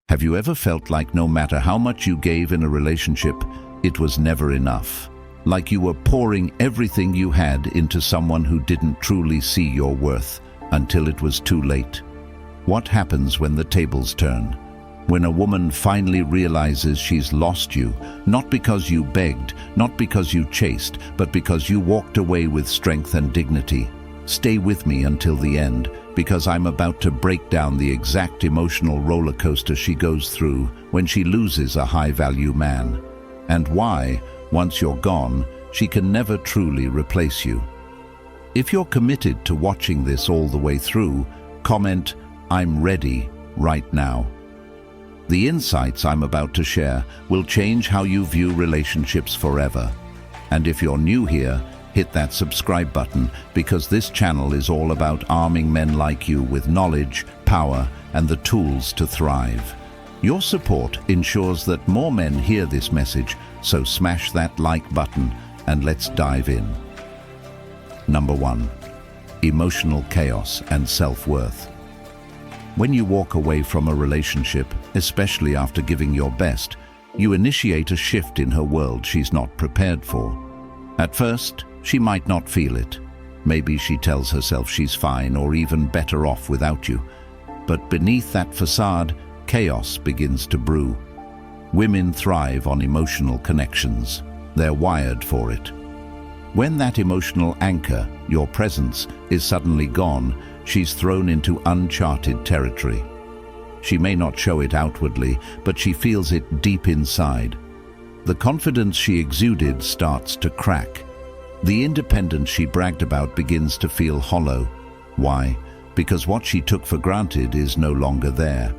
Have you ever felt like no matter how much you gave in a relationship, it was never enough? Like you were pouring everything you had into someone who didn't truly see your worth until it was too late? What happens when the tables turn? When a woman finally realizes she's lost you, not because you begged, not because you chased, but because you walked away with strength and dignity. Stay with me until the end, because I'm about to break down the exact emotional roller coaster she goes through when she loses a high-value man, and why, once you're gone, she can never truly replace you. If you're committed to watching this all the way through, comment, "I'm ready," right now. The insights I'm about to share will change how you view relationships forever. And if you're new here, hit that subscribe button, because this channel is all about arming men like you with knowledge, power, and the tools to thrive. Your support ensures that more men hear this message, so smash that like button and let's dive in. Number 1. Emotional chaos and self-worth. When you walk away from a relationship, especially after giving your best, you initiate a shift in her world she's not prepared for. At first, she might not feel it. Maybe she tells herself she's fine or even better off without you. But beneath that facade, chaos begins to brew. Women thrive on emotional connections. They're wired for it. When that emotional anchor, your presence, is suddenly gone, she's thrown into uncharted territory. She may not show it outwardly, but she feels it deep inside. The confidence she exuded starts to crack. The independence she bragged about begins to feel hollow. Why? Because what she took for granted is no longer there.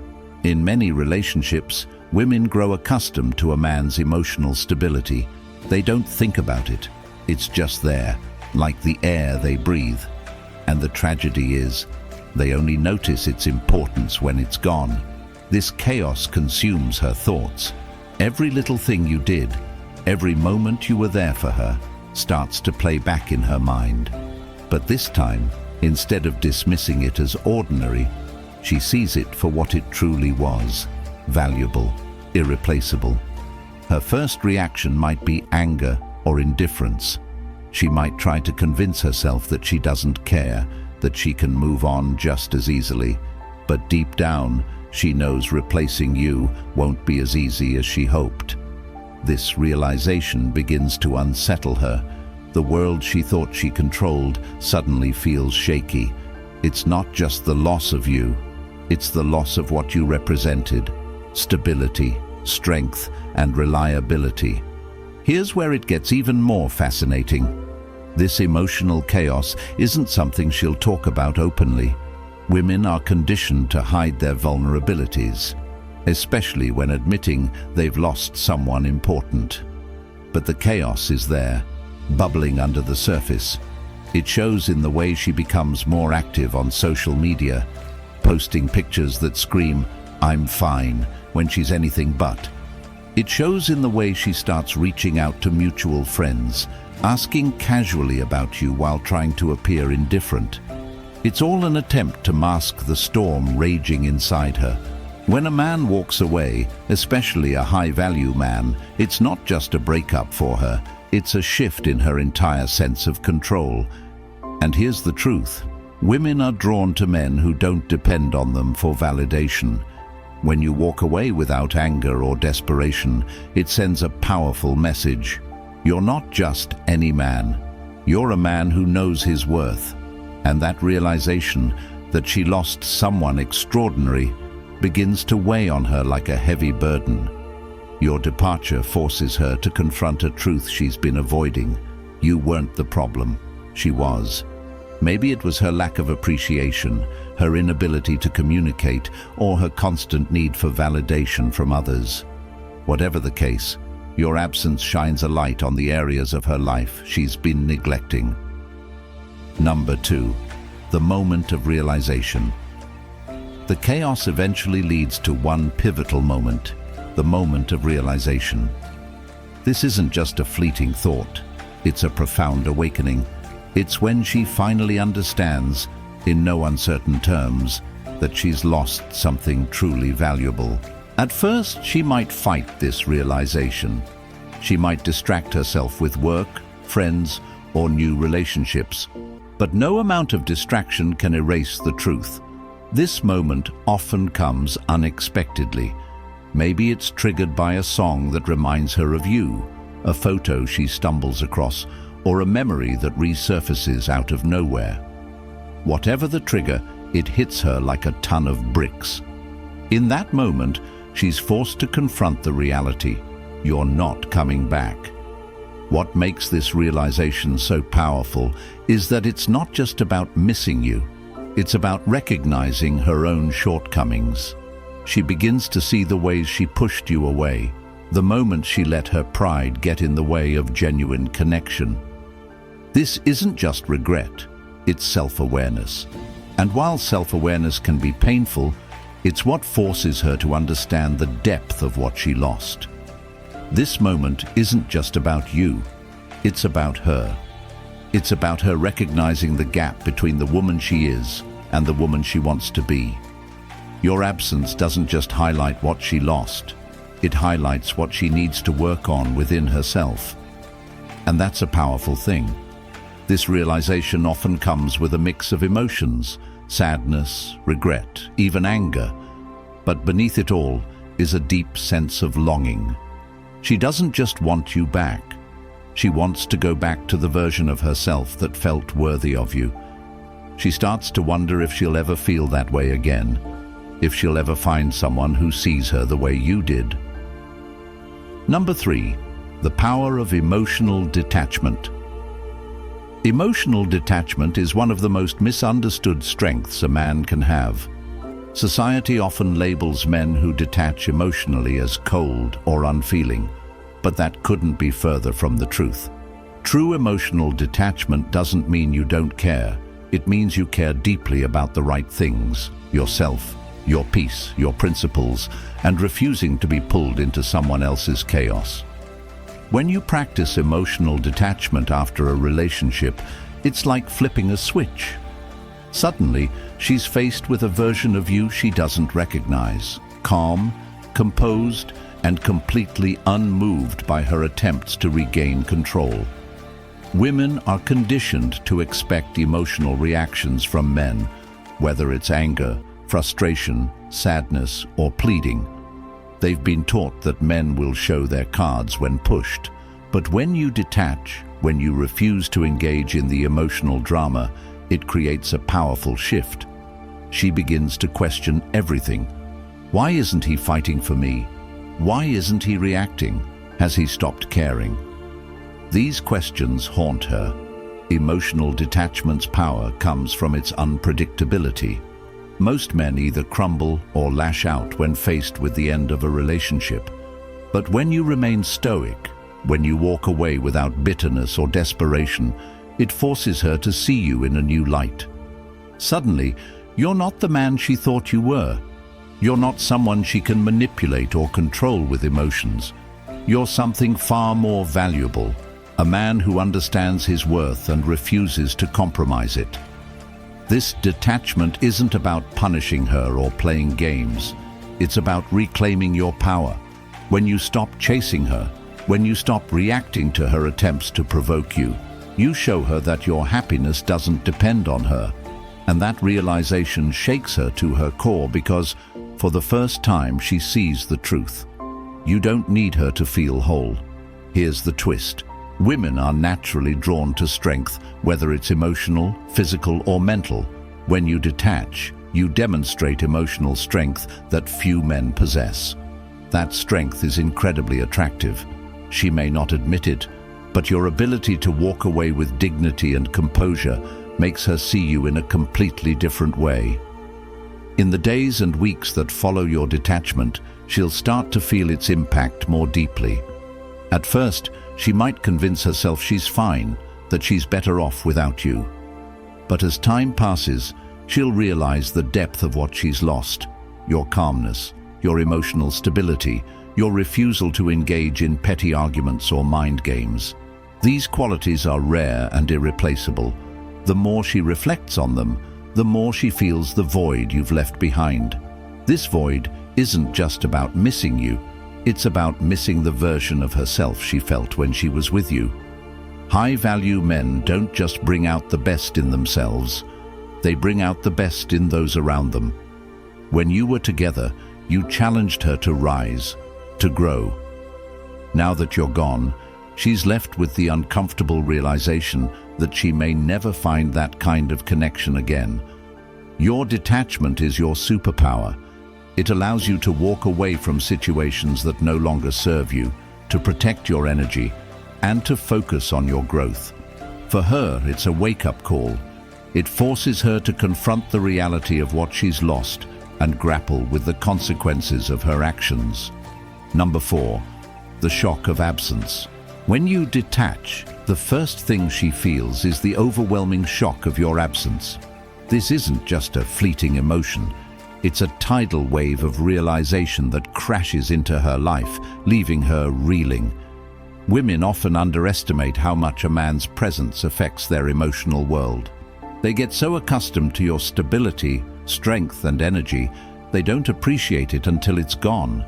In many relationships, women grow accustomed to a man's emotional stability. They don't think about it. It's just there, like the air they breathe. And the tragedy is, they only notice its importance when it's gone. This chaos consumes her thoughts. Every little thing you did, every moment you were there for her, starts to play back in her mind. But this time, instead of dismissing it as ordinary, she sees it for what it truly was: valuable, irreplaceable. Her first reaction might be anger or indifference. She might try to convince herself that she doesn't care, that she can move on just as easily. But deep down, she knows replacing you won't be as easy as she hoped. This realization begins to unsettle her. The world she thought she controlled suddenly feels shaky. It's not just the loss of you, it's the loss of what you represented: stability, strength, and reliability. Here's where it gets even more fascinating. This emotional chaos isn't something she'll talk about openly. Women are conditioned to hide their vulnerabilities, especially when admitting they've lost someone important. But the chaos is there, bubbling under the surface. It shows in the way she becomes more active on social media, posting pictures that scream, "I'm fine," when she's anything but. It shows in the way she starts reaching out to mutual friends, asking casually about you while trying to appear indifferent. It's all an attempt to mask the storm raging inside her. When a man walks away, especially a high-value man, it's not just a breakup for her, it's a shift in her entire sense of control. And here's the truth: women are drawn to men who don't depend on them for validation. When you walk away without anger or desperation, it sends a powerful message. You're not just any man. You're a man who knows his worth. And that realization that she lost someone extraordinary begins to weigh on her like a heavy burden. Your departure forces her to confront a truth she's been avoiding. You weren't the problem. She was. Maybe it was her lack of appreciation, her inability to communicate, or her constant need for validation from others. Whatever the case, your absence shines a light on the areas of her life she's been neglecting. Number 2. The moment of realization. The chaos eventually leads to one pivotal moment, the moment of realization. This isn't just a fleeting thought, it's a profound awakening. It's when she finally understands, in no uncertain terms, that she's lost something truly valuable. At first, she might fight this realization. She might distract herself with work, friends, or new relationships. But no amount of distraction can erase the truth. This moment often comes unexpectedly. Maybe it's triggered by a song that reminds her of you, a photo she stumbles across, or a memory that resurfaces out of nowhere. Whatever the trigger, it hits her like a ton of bricks. In that moment, she's forced to confront the reality: you're not coming back. What makes this realization so powerful is that it's not just about missing you. It's about recognizing her own shortcomings. She begins to see the ways she pushed you away, the moment she let her pride get in the way of genuine connection. This isn't just regret, it's self-awareness. And while self-awareness can be painful, it's what forces her to understand the depth of what she lost. This moment isn't just about you, it's about her. It's about her recognizing the gap between the woman she is and the woman she wants to be. Your absence doesn't just highlight what she lost, it highlights what she needs to work on within herself. And that's a powerful thing. This realization often comes with a mix of emotions: sadness, regret, even anger. But beneath it all is a deep sense of longing. She doesn't just want you back. She wants to go back to the version of herself that felt worthy of you. She starts to wonder if she'll ever feel that way again, if she'll ever find someone who sees her the way you did. Number 3, the power of emotional detachment. Emotional detachment is one of the most misunderstood strengths a man can have. Society often labels men who detach emotionally as cold or unfeeling, but that couldn't be further from the truth. True emotional detachment doesn't mean you don't care. It means you care deeply about the right things: yourself, your peace, your principles, and refusing to be pulled into someone else's chaos. When you practice emotional detachment after a relationship, it's like flipping a switch. Suddenly, she's faced with a version of you she doesn't recognize, calm, composed, and completely unmoved by her attempts to regain control. Women are conditioned to expect emotional reactions from men, whether it's anger, frustration, sadness, or pleading. They've been taught that men will show their cards when pushed. But when you detach, when you refuse to engage in the emotional drama, it creates a powerful shift. She begins to question everything. Why isn't he fighting for me? Why isn't he reacting? Has he stopped caring? These questions haunt her. Emotional detachment's power comes from its unpredictability. Most men either crumble or lash out when faced with the end of a relationship. But when you remain stoic, when you walk away without bitterness or desperation, it forces her to see you in a new light. Suddenly, you're not the man she thought you were. You're not someone she can manipulate or control with emotions. You're something far more valuable, a man who understands his worth and refuses to compromise it. This detachment isn't about punishing her or playing games. It's about reclaiming your power. When you stop chasing her, when you stop reacting to her attempts to provoke you, you show her that your happiness doesn't depend on her. And that realization shakes her to her core because, for the first time, she sees the truth. You don't need her to feel whole. Here's the twist. Women are naturally drawn to strength, whether it's emotional, physical, or mental. When you detach, you demonstrate emotional strength that few men possess. That strength is incredibly attractive. She may not admit it, but your ability to walk away with dignity and composure makes her see you in a completely different way. In the days and weeks that follow your detachment, she'll start to feel its impact more deeply. At first, she might convince herself she's fine, that she's better off without you. But as time passes, she'll realize the depth of what she's lost: your calmness, your emotional stability, your refusal to engage in petty arguments or mind games. These qualities are rare and irreplaceable. The more she reflects on them, the more she feels the void you've left behind. This void isn't just about missing you, it's about missing the version of herself she felt when she was with you. High-value men don't just bring out the best in themselves, they bring out the best in those around them. When you were together, you challenged her to rise, to grow. Now that you're gone, she's left with the uncomfortable realization that she may never find that kind of connection again. Your detachment is your superpower. It allows you to walk away from situations that no longer serve you, to protect your energy, and to focus on your growth. For her, it's a wake-up call. It forces her to confront the reality of what she's lost and grapple with the consequences of her actions. Number 4, the shock of absence. When you detach, the first thing she feels is the overwhelming shock of your absence. This isn't just a fleeting emotion. It's a tidal wave of realization that crashes into her life, leaving her reeling. Women often underestimate how much a man's presence affects their emotional world. They get so accustomed to your stability, strength, and energy, they don't appreciate it until it's gone.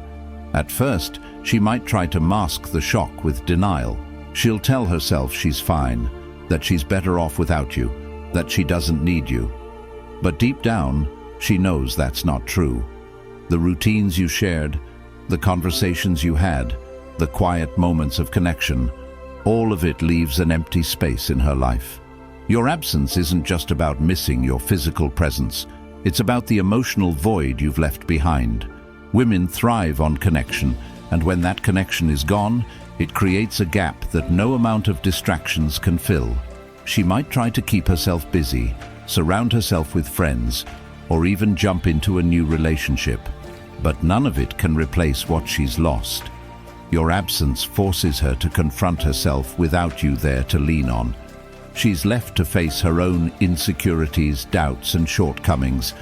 At first, she might try to mask the shock with denial. She'll tell herself she's fine, that she's better off without you, that she doesn't need you. But deep down, she knows that's not true. The routines you shared, the conversations you had, the quiet moments of connection, all of it leaves an empty space in her life. Your absence isn't just about missing your physical presence, it's about the emotional void you've left behind. Women thrive on connection, and when that connection is gone, it creates a gap that no amount of distractions can fill. She might try to keep herself busy, surround herself with friends, or even jump into a new relationship, but none of it can replace what she's lost. Your absence forces her to confront herself without you there to lean on. She's left to face her own insecurities, doubts, and shortcomings.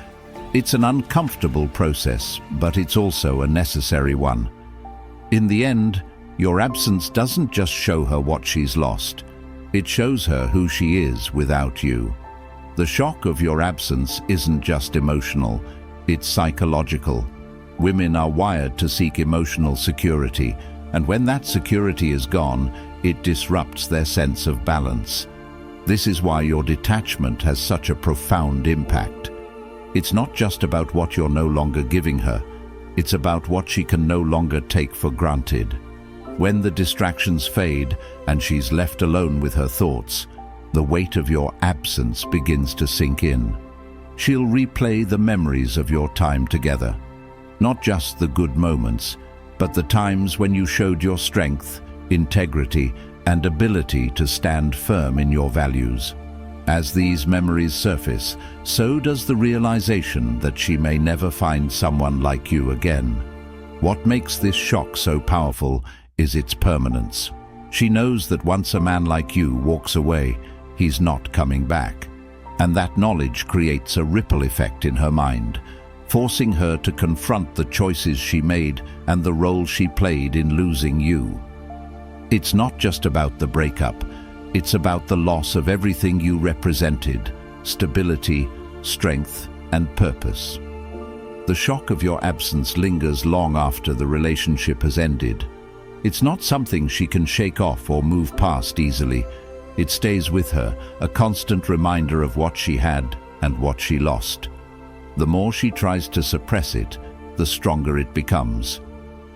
It's an uncomfortable process, but it's also a necessary one. In the end, your absence doesn't just show her what she's lost. It shows her who she is without you. The shock of your absence isn't just emotional, it's psychological. Women are wired to seek emotional security, and when that security is gone, it disrupts their sense of balance. This is why your detachment has such a profound impact. It's not just about what you're no longer giving her, it's about what she can no longer take for granted. When the distractions fade and she's left alone with her thoughts, the weight of your absence begins to sink in. She'll replay the memories of your time together, not just the good moments, but the times when you showed your strength, integrity, and ability to stand firm in your values. As these memories surface, so does the realization that she may never find someone like you again. What makes this shock so powerful is its permanence. She knows that once a man like you walks away, he's not coming back. And that knowledge creates a ripple effect in her mind, forcing her to confront the choices she made and the role she played in losing you. It's not just about the breakup, it's about the loss of everything you represented: stability, strength, and purpose. The shock of your absence lingers long after the relationship has ended. It's not something she can shake off or move past easily. It stays with her, a constant reminder of what she had and what she lost. The more she tries to suppress it, the stronger it becomes.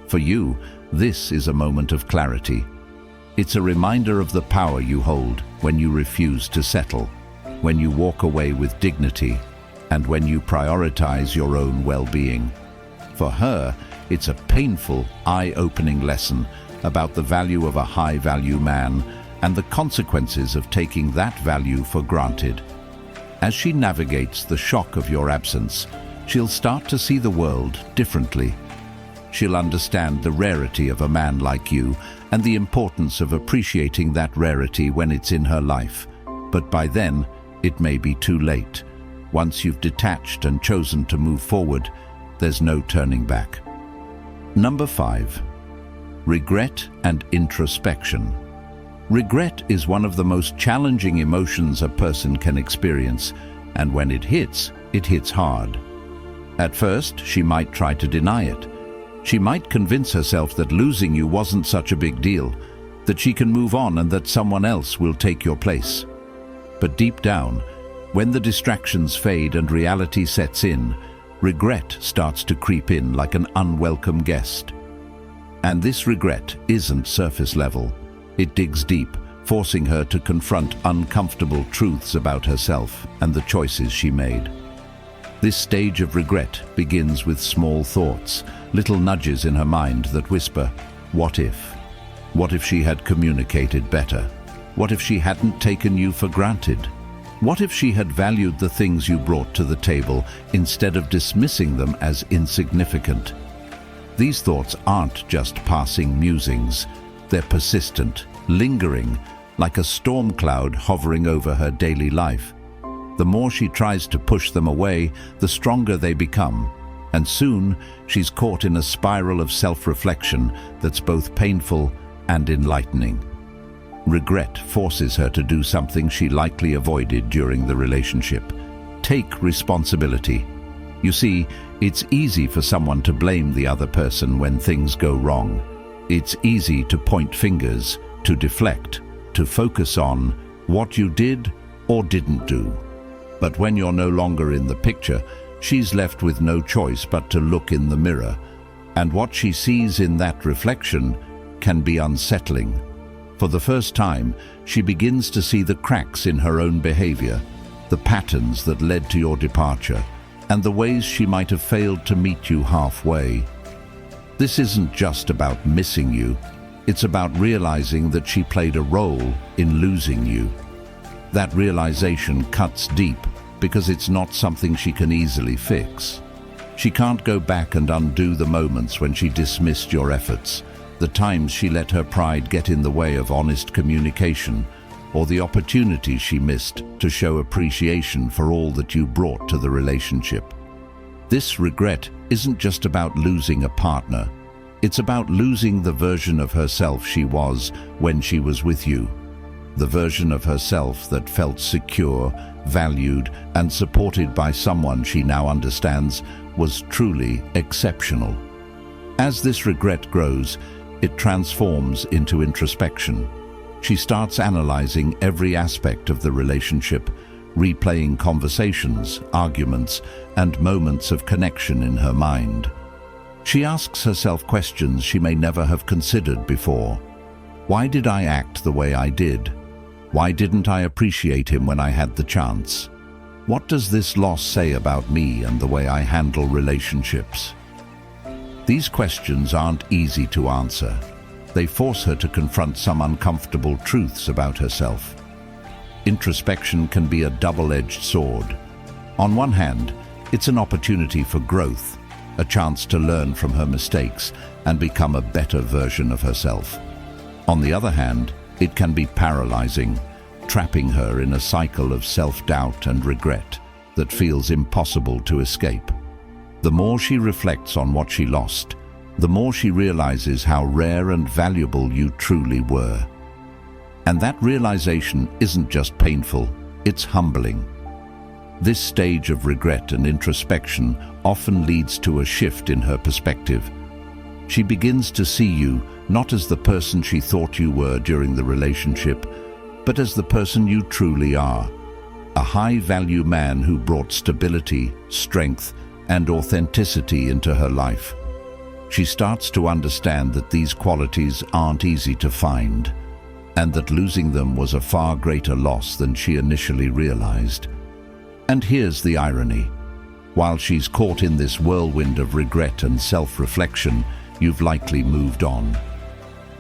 For you, this is a moment of clarity. It's a reminder of the power you hold when you refuse to settle, when you walk away with dignity, and when you prioritize your own well-being. For her, it's a painful, eye-opening lesson about the value of a high-value man and the consequences of taking that value for granted. As she navigates the shock of your absence, she'll start to see the world differently. She'll understand the rarity of a man like you and the importance of appreciating that rarity when it's in her life. But by then, it may be too late. Once you've detached and chosen to move forward, there's no turning back. Number 5. Regret and introspection. Regret is one of the most challenging emotions a person can experience, and when it hits hard. At first, she might try to deny it. She might convince herself that losing you wasn't such a big deal, that she can move on and that someone else will take your place. But deep down, when the distractions fade and reality sets in, regret starts to creep in like an unwelcome guest. And this regret isn't surface level. It digs deep, forcing her to confront uncomfortable truths about herself and the choices she made. This stage of regret begins with small thoughts, little nudges in her mind that whisper, "What if? What if she had communicated better? What if she hadn't taken you for granted? What if she had valued the things you brought to the table instead of dismissing them as insignificant?" These thoughts aren't just passing musings. They're persistent, lingering, like a storm cloud hovering over her daily life. The more she tries to push them away, the stronger they become, and soon she's caught in a spiral of self-reflection that's both painful and enlightening. Regret forces her to do something she likely avoided during the relationship. Take responsibility. You see, it's easy for someone to blame the other person when things go wrong. It's easy to point fingers, to deflect, to focus on what you did or didn't do. But when you're no longer in the picture, she's left with no choice but to look in the mirror. And what she sees in that reflection can be unsettling. For the first time, she begins to see the cracks in her own behavior, the patterns that led to your departure, and the ways she might have failed to meet you halfway. This isn't just about missing you. It's about realizing that she played a role in losing you. That realization cuts deep because it's not something she can easily fix. She can't go back and undo the moments when she dismissed your efforts, the times she let her pride get in the way of honest communication, or the opportunities she missed to show appreciation for all that you brought to the relationship. This regret isn't just about losing a partner. It's about losing the version of herself she was when she was with you. The version of herself that felt secure, valued, and supported by someone she now understands was truly exceptional. As this regret grows, it transforms into introspection. She starts analyzing every aspect of the relationship, replaying conversations, arguments, and moments of connection in her mind. She asks herself questions she may never have considered before. Why did I act the way I did? Why didn't I appreciate him when I had the chance? What does this loss say about me and the way I handle relationships? These questions aren't easy to answer. They force her to confront some uncomfortable truths about herself. Introspection can be a double-edged sword. On one hand, it's an opportunity for growth, a chance to learn from her mistakes and become a better version of herself. On the other hand, it can be paralyzing, trapping her in a cycle of self-doubt and regret that feels impossible to escape. The more she reflects on what she lost, the more she realizes how rare and valuable you truly were. And that realization isn't just painful, it's humbling. This stage of regret and introspection often leads to a shift in her perspective. She begins to see you not as the person she thought you were during the relationship, but as the person you truly are. A high-value man who brought stability, strength, and authenticity into her life. She starts to understand that these qualities aren't easy to find, and that losing them was a far greater loss than she initially realized. And here's the irony. While she's caught in this whirlwind of regret and self-reflection, you've likely moved on.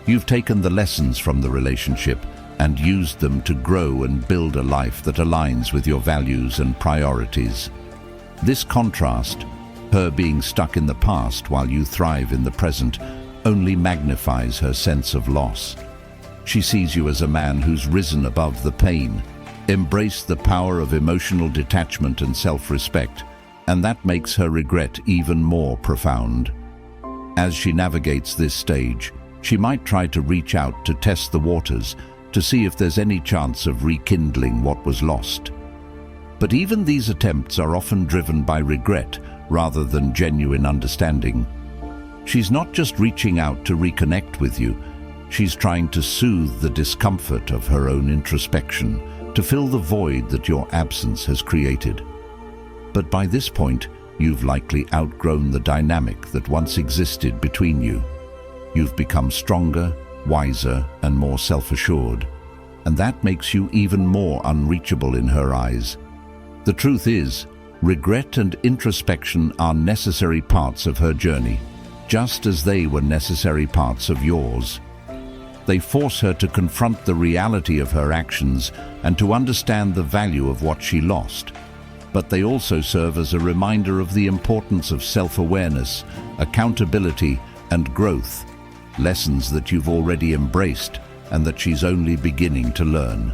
You've taken the lessons from the relationship and used them to grow and build a life that aligns with your values and priorities. This contrast, her being stuck in the past while you thrive in the present, only magnifies her sense of loss. She sees you as a man who's risen above the pain, embraced the power of emotional detachment and self-respect, and that makes her regret even more profound. As she navigates this stage, she might try to reach out to test the waters, to see if there's any chance of rekindling what was lost. But even these attempts are often driven by regret rather than genuine understanding. She's not just reaching out to reconnect with you, she's trying to soothe the discomfort of her own introspection, to fill the void that your absence has created. But by this point, you've likely outgrown the dynamic that once existed between you. You've become stronger, wiser, and more self-assured, and that makes you even more unreachable in her eyes. The truth is, regret and introspection are necessary parts of her journey, just as they were necessary parts of yours. They force her to confront the reality of her actions and to understand the value of what she lost. But they also serve as a reminder of the importance of self-awareness, accountability, and growth, lessons that you've already embraced and that she's only beginning to learn.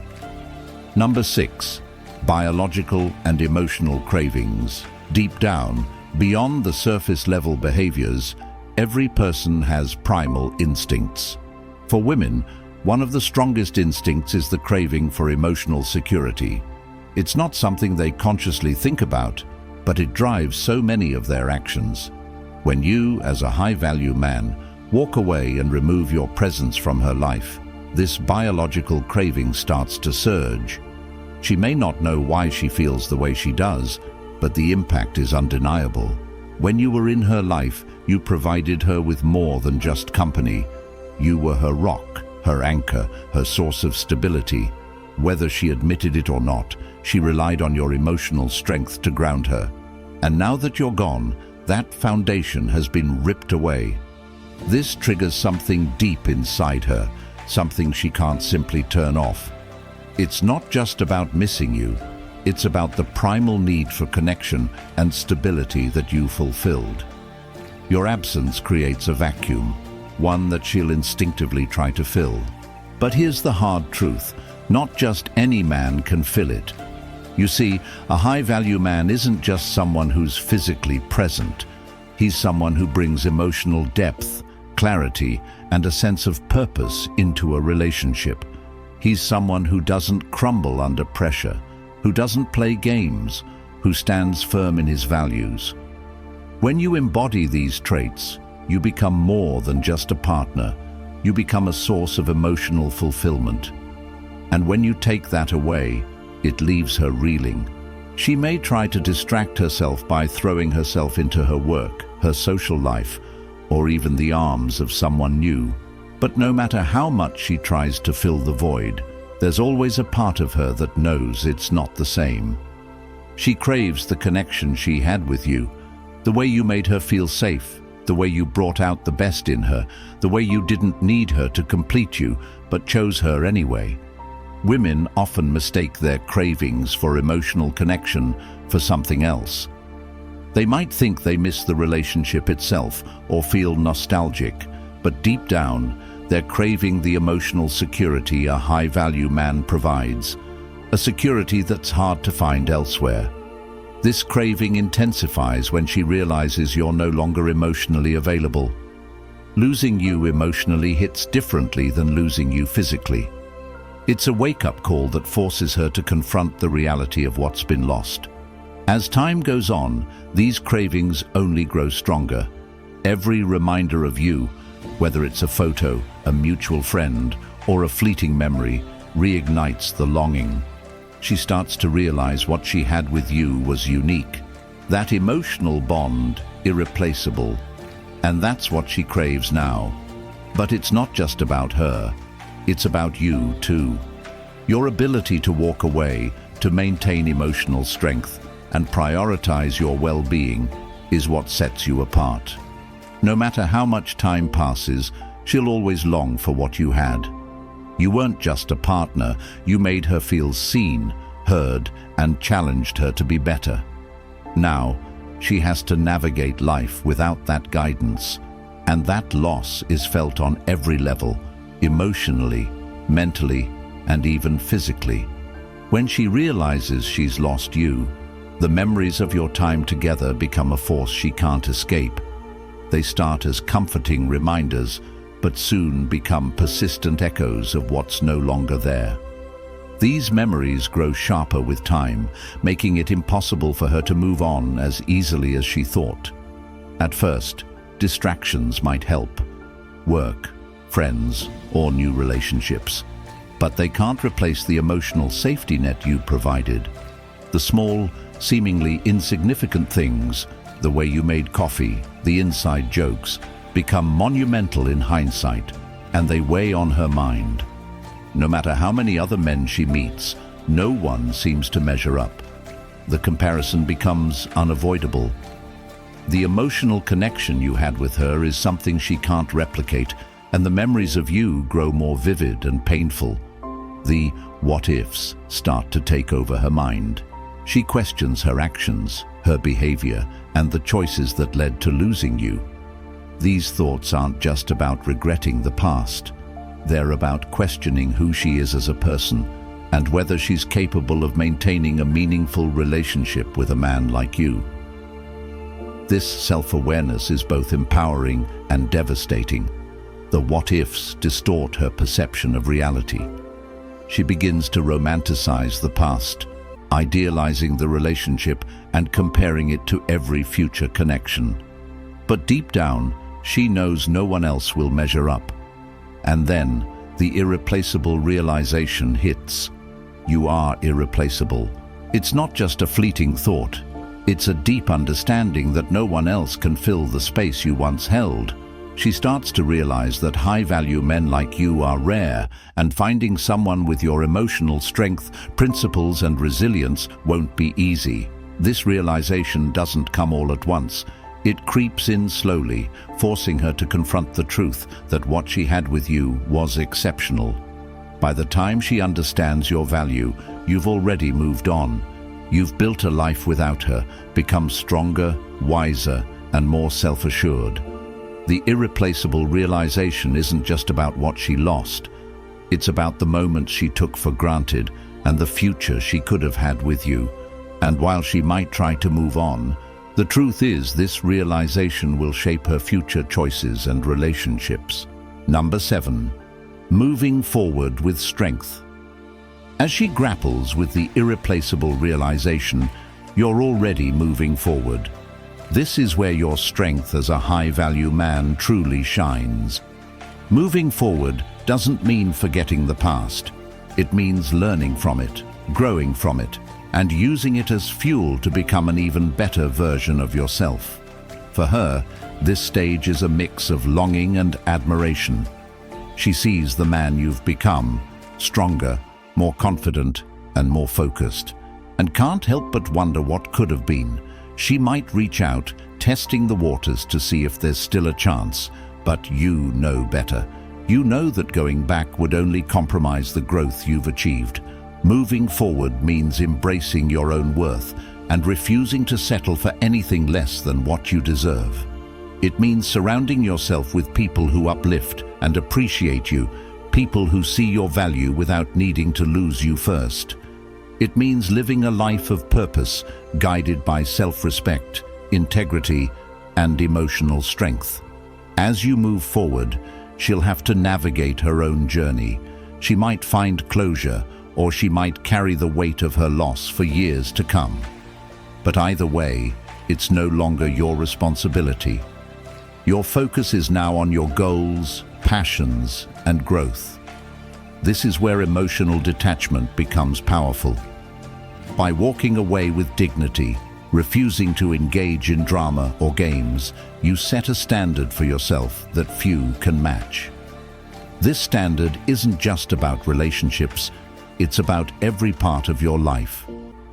Number 6. Biological and emotional cravings. Deep down, beyond the surface-level behaviors, every person has primal instincts. For women, one of the strongest instincts is the craving for emotional security. It's not something they consciously think about, but it drives so many of their actions. When you, as a high-value man, walk away and remove your presence from her life, this biological craving starts to surge. She may not know why she feels the way she does, but the impact is undeniable. When you were in her life, you provided her with more than just company. You were her rock, her anchor, her source of stability. Whether she admitted it or not, she relied on your emotional strength to ground her. And now that you're gone, that foundation has been ripped away. This triggers something deep inside her, something she can't simply turn off. It's not just about missing you, it's about the primal need for connection and stability that you fulfilled. Your absence creates a vacuum, one that she'll instinctively try to fill. But here's the hard truth, not just any man can fill it. You see, a high-value man isn't just someone who's physically present. He's someone who brings emotional depth, clarity, and a sense of purpose into a relationship. He's someone who doesn't crumble under pressure, who doesn't play games, who stands firm in his values. When you embody these traits, you become more than just a partner. You become a source of emotional fulfillment. And when you take that away, it leaves her reeling. She may try to distract herself by throwing herself into her work, her social life, or even the arms of someone new. But no matter how much she tries to fill the void, there's always a part of her that knows it's not the same. She craves the connection she had with you, the way you made her feel safe, the way you brought out the best in her, the way you didn't need her to complete you, but chose her anyway. Women often mistake their cravings for emotional connection for something else. They might think they miss the relationship itself or feel nostalgic, but deep down, they're craving the emotional security a high-value man provides, a security that's hard to find elsewhere. This craving intensifies when she realizes you're no longer emotionally available. Losing you emotionally hits differently than losing you physically. It's a wake-up call that forces her to confront the reality of what's been lost. As time goes on, these cravings only grow stronger. Every reminder of you, whether it's a photo, a mutual friend, or a fleeting memory, reignites the longing. She starts to realize what she had with you was unique, that emotional bond, irreplaceable. And that's what she craves now. But it's not just about her, it's about you too. Your ability to walk away, to maintain emotional strength, and prioritize your well-being is what sets you apart. No matter how much time passes, she'll always long for what you had. You weren't just a partner, you made her feel seen, heard, and challenged her to be better. Now, she has to navigate life without that guidance, and that loss is felt on every level, emotionally, mentally, and even physically. When she realizes she's lost you, the memories of your time together become a force she can't escape. They start as comforting reminders, but soon become persistent echoes of what's no longer there. These memories grow sharper with time, making it impossible for her to move on as easily as she thought. At first, distractions might help: work, friends, or new relationships. But they can't replace the emotional safety net you provided. The small, seemingly insignificant things, the way you made coffee, the inside jokes, become monumental in hindsight, and they weigh on her mind. No matter how many other men she meets, no one seems to measure up. The comparison becomes unavoidable. The emotional connection you had with her is something she can't replicate, and the memories of you grow more vivid and painful. The what-ifs start to take over her mind. She questions her actions, her behavior, and the choices that led to losing you. These thoughts aren't just about regretting the past. They're about questioning who she is as a person and whether she's capable of maintaining a meaningful relationship with a man like you. This self-awareness is both empowering and devastating. The what-ifs distort her perception of reality. She begins to romanticize the past, idealizing the relationship and comparing it to every future connection. But deep down, she knows no one else will measure up. And then, the irreplaceable realization hits. You are irreplaceable. It's not just a fleeting thought. It's a deep understanding that no one else can fill the space you once held. She starts to realize that high-value men like you are rare, and finding someone with your emotional strength, principles, and resilience won't be easy. This realization doesn't come all at once. It creeps in slowly, forcing her to confront the truth that what she had with you was exceptional. By the time she understands your value, you've already moved on. You've built a life without her, become stronger, wiser, and more self-assured. The irreplaceable realization isn't just about what she lost. It's about the moments she took for granted and the future she could have had with you. And while she might try to move on, the truth is this realization will shape her future choices and relationships. Number 7. Moving forward with strength. As she grapples with the irreplaceable realization, you're already moving forward. This is where your strength as a high-value man truly shines. Moving forward doesn't mean forgetting the past. It means learning from it, growing from it, and using it as fuel to become an even better version of yourself. For her, this stage is a mix of longing and admiration. She sees the man you've become, stronger, more confident, and more focused, and can't help but wonder what could have been. She might reach out, testing the waters to see if there's still a chance, but you know better. You know that going back would only compromise the growth you've achieved. Moving forward means embracing your own worth and refusing to settle for anything less than what you deserve. It means surrounding yourself with people who uplift and appreciate you, people who see your value without needing to lose you first. It means living a life of purpose, guided by self-respect, integrity, and emotional strength. As you move forward, she'll have to navigate her own journey. She might find closure, or she might carry the weight of her loss for years to come. But either way, it's no longer your responsibility. Your focus is now on your goals, passions, and growth. This is where emotional detachment becomes powerful. By walking away with dignity, refusing to engage in drama or games, you set a standard for yourself that few can match. This standard isn't just about relationships, it's about every part of your life.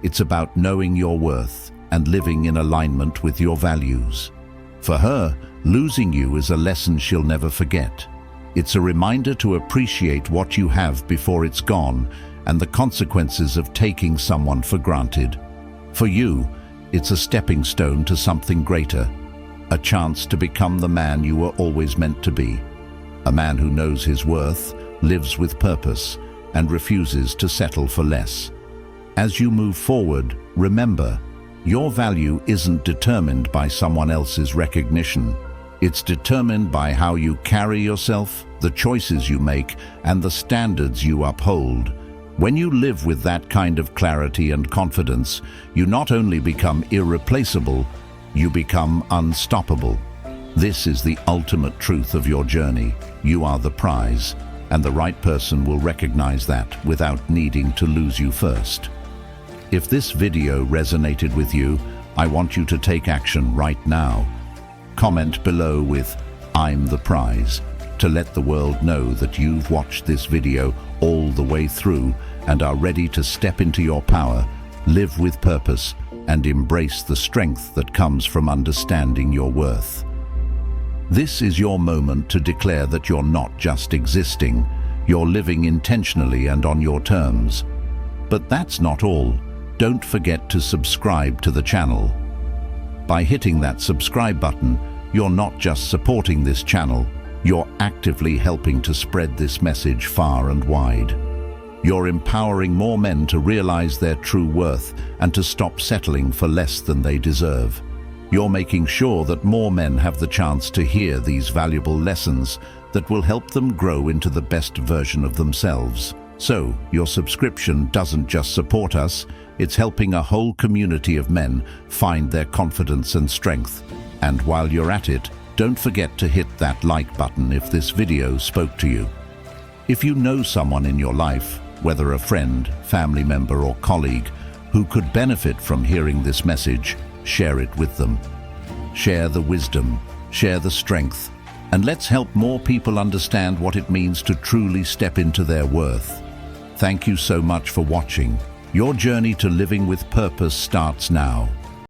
It's about knowing your worth and living in alignment with your values. For her, losing you is a lesson she'll never forget. It's a reminder to appreciate what you have before it's gone and the consequences of taking someone for granted. For you, it's a stepping stone to something greater, a chance to become the man you were always meant to be. A man who knows his worth, lives with purpose, and refuses to settle for less. As you move forward, remember, your value isn't determined by someone else's recognition. It's determined by how you carry yourself, the choices you make, and the standards you uphold. When you live with that kind of clarity and confidence, you not only become irreplaceable, you become unstoppable. This is the ultimate truth of your journey. You are the prize, and the right person will recognize that without needing to lose you first. If this video resonated with you, I want you to take action right now. Comment below with "I'm the prize" to let the world know that you've watched this video all the way through and are ready to step into your power, live with purpose, and embrace the strength that comes from understanding your worth. This is your moment to declare that you're not just existing, you're living intentionally and on your terms. But that's not all. Don't forget to subscribe to the channel. By hitting that subscribe button, you're not just supporting this channel, you're actively helping to spread this message far and wide. You're empowering more men to realize their true worth and to stop settling for less than they deserve. You're making sure that more men have the chance to hear these valuable lessons that will help them grow into the best version of themselves. So, your subscription doesn't just support us, it's helping a whole community of men find their confidence and strength. And while you're at it, don't forget to hit that like button if this video spoke to you. If you know someone in your life, whether a friend, family member or colleague, who could benefit from hearing this message, share it with them. Share the wisdom, share the strength, and let's help more people understand what it means to truly step into their worth. Thank you so much for watching. Your journey to living with purpose starts now.